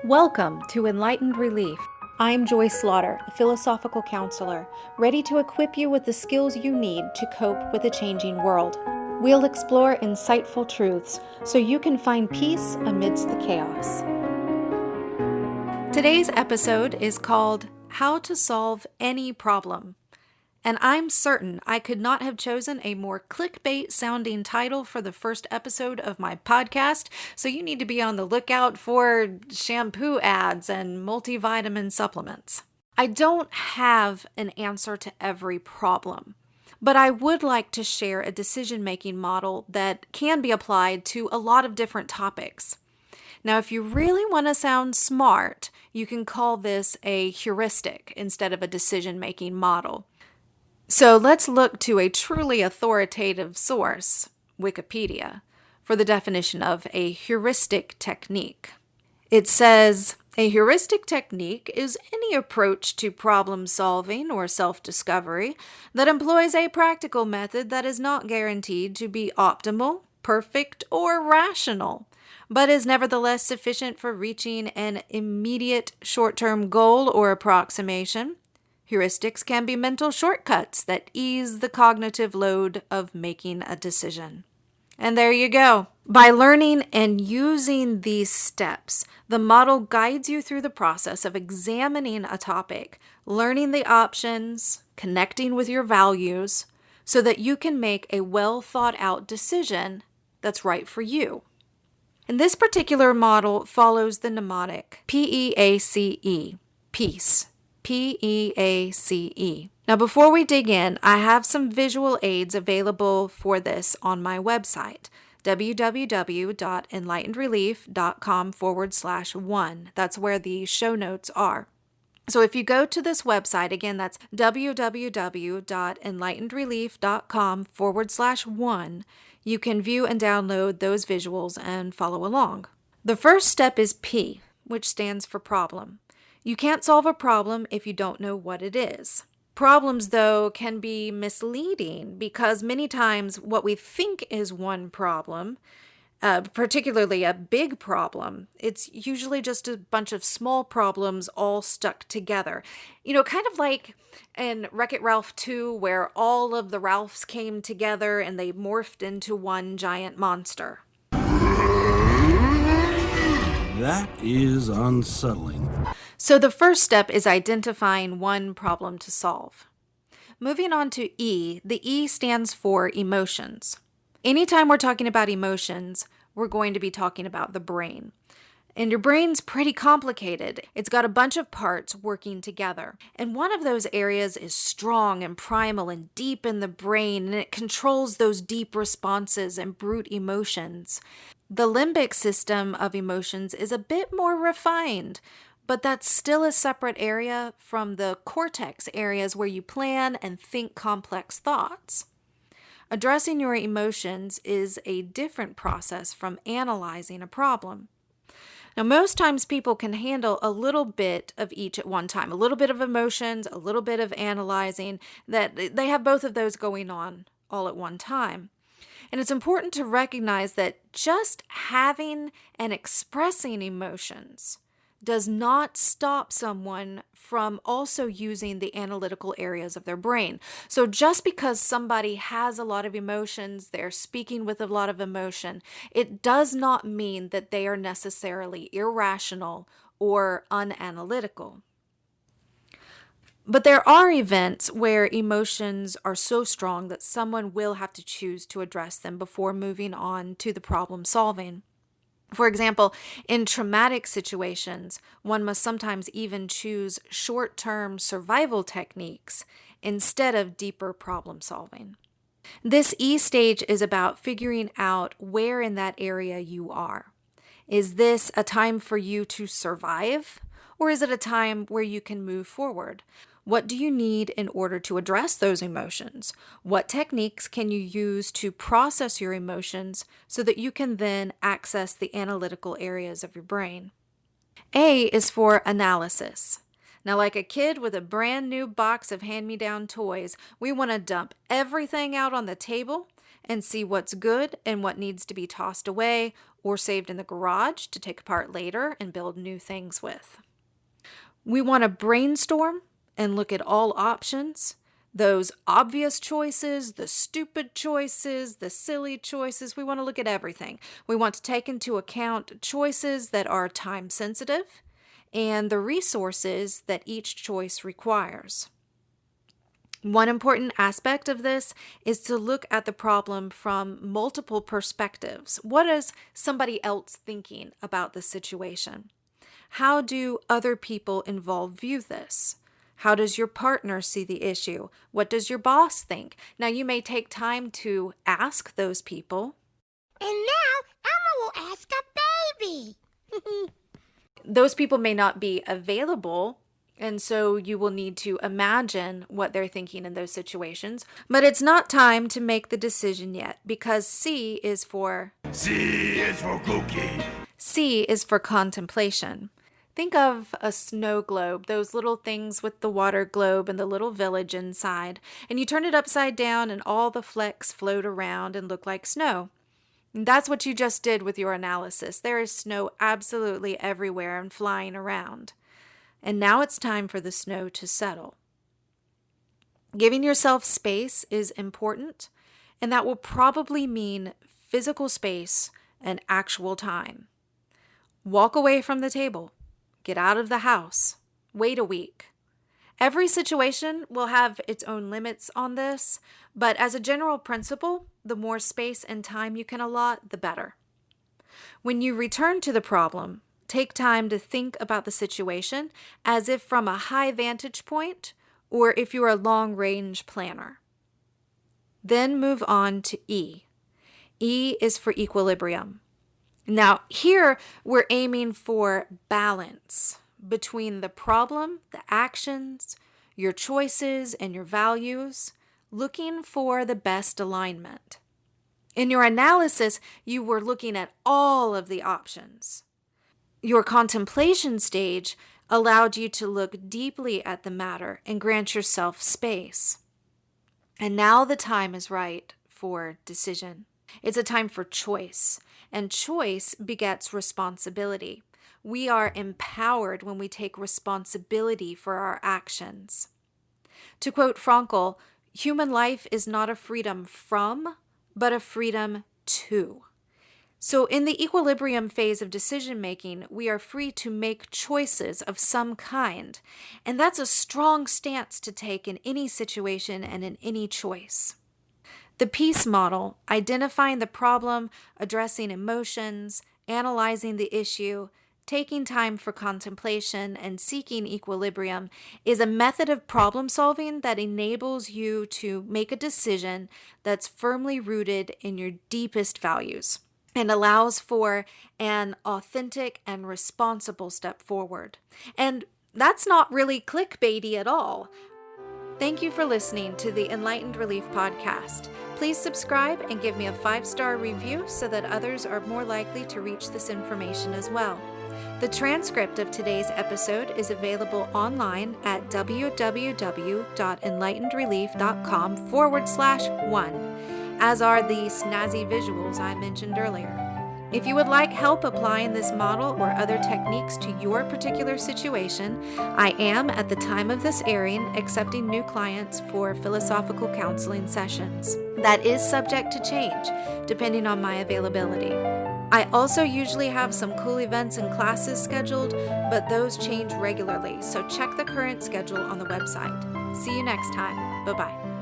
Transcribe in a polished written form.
Welcome to Enlightened Relief. I'm Joy Slaughter, a philosophical counselor, ready to equip you with the skills you need to cope with a changing world. We'll explore insightful truths so you can find peace amidst the chaos. Today's episode is called How to Solve Any Problem. And I'm certain I could not have chosen a more clickbait-sounding title for the first episode of my podcast, so you need to be on the lookout for shampoo ads and multivitamin supplements. I don't have an answer to every problem, but I would like to share a decision-making model that can be applied to a lot of different topics. Now, if you really want to sound smart, you can call this a heuristic instead of a decision-making model. So let's look to a truly authoritative source, Wikipedia, for the definition of a heuristic technique. It says, a heuristic technique is any approach to problem solving or self-discovery that employs a practical method that is not guaranteed to be optimal, perfect, or rational, but is nevertheless sufficient for reaching an immediate short-term goal or approximation. Heuristics can be mental shortcuts that ease the cognitive load of making a decision. And there you go. By learning and using these steps, the model guides you through the process of examining a topic, learning the options, connecting with your values, so that you can make a well thought out decision that's right for you. And this particular model follows the mnemonic PEACE, peace. PEACE. Now, before we dig in, I have some visual aids available for this on my website, www.enlightenedrelief.com/1. That's where the show notes are. So if you go to this website, again, that's www.enlightenedrelief.com/1, you can view and download those visuals and follow along. The first step is P, which stands for problem. You can't solve a problem if you don't know what it is. Problems, though, can be misleading because many times what we think is one problem, particularly a big problem, it's usually just a bunch of small problems all stuck together. You know, kind of like in Wreck-It Ralph 2, where all of the Ralphs came together and they morphed into one giant monster. That is unsettling. So the first step is identifying one problem to solve. Moving on to E, the E stands for emotions. Anytime we're talking about emotions, we're going to be talking about the brain. And your brain's pretty complicated. It's got a bunch of parts working together. And one of those areas is strong and primal and deep in the brain, and it controls those deep responses and brute emotions. The limbic system of emotions is a bit more refined, but that's still a separate area from the cortex areas where you plan and think complex thoughts. Addressing your emotions is a different process from analyzing a problem. Now, most times people can handle a little bit of each at one time, a little bit of emotions, a little bit of analyzing, that they have both of those going on all at one time. And it's important to recognize that just having and expressing emotions does not stop someone from also using the analytical areas of their brain. So just because somebody has a lot of emotions, they're speaking with a lot of emotion, it does not mean that they are necessarily irrational or unanalytical. But there are events where emotions are so strong that someone will have to choose to address them before moving on to the problem solving. For example, in traumatic situations, one must sometimes even choose short-term survival techniques instead of deeper problem solving. This E stage is about figuring out where in that area you are. Is this a time for you to survive, or is it a time where you can move forward? What do you need in order to address those emotions? What techniques can you use to process your emotions so that you can then access the analytical areas of your brain? A is for analysis. Now, like a kid with a brand new box of hand-me-down toys, we want to dump everything out on the table and see what's good and what needs to be tossed away or saved in the garage to take apart later and build new things with. We want to brainstorm and look at all options, those obvious choices, the stupid choices, the silly choices. We want to look at everything. We want to take into account choices that are time sensitive and the resources that each choice requires. One important aspect of this is to look at the problem from multiple perspectives. What is somebody else thinking about the situation? How do other involved people view this? How does your partner see the issue? What does your boss think? Now, you may take time to ask those people. And now Elmo will ask a baby. Those people may not be available, and so you will need to imagine what they're thinking in those situations. But it's not time to make the decision yet, because C is for cookie. C is for contemplation. Think of a snow globe, those little things with the water globe and the little village inside, and you turn it upside down and all the flecks float around and look like snow. And that's what you just did with your analysis. There is snow absolutely everywhere and flying around. And now it's time for the snow to settle. Giving yourself space is important, and that will probably mean physical space and actual time. Walk away from the table. Get out of the house. Wait a week. Every situation will have its own limits on this, but as a general principle, the more space and time you can allot, the better. When you return to the problem, take time to think about the situation as if from a high vantage point or if you're a long-range planner. Then move on to E. E is for equilibrium. Now, here we're aiming for balance between the problem, the actions, your choices, and your values, looking for the best alignment. In your analysis, you were looking at all of the options. Your contemplation stage allowed you to look deeply at the matter and grant yourself space. And now the time is right for decision. It's a time for choice, and choice begets responsibility. We are empowered when we take responsibility for our actions. To quote Frankl, human life is not a freedom from, but a freedom to. So in the equilibrium phase of decision-making, we are free to make choices of some kind, and that's a strong stance to take in any situation and in any choice. The peace model, identifying the problem, addressing emotions, analyzing the issue, taking time for contemplation, and seeking equilibrium, is a method of problem solving that enables you to make a decision that's firmly rooted in your deepest values and allows for an authentic and responsible step forward. And that's not really clickbaity at all. Thank you for listening to the Enlightened Relief Podcast. Please subscribe and give me a 5-star review so that others are more likely to reach this information as well. The transcript of today's episode is available online at www.enlightenedrelief.com/1, as are the snazzy visuals I mentioned earlier. If you would like help applying this model or other techniques to your particular situation, I am, at the time of this airing, accepting new clients for philosophical counseling sessions. That is subject to change, depending on my availability. I also usually have some cool events and classes scheduled, but those change regularly, so check the current schedule on the website. See you next time. Bye-bye.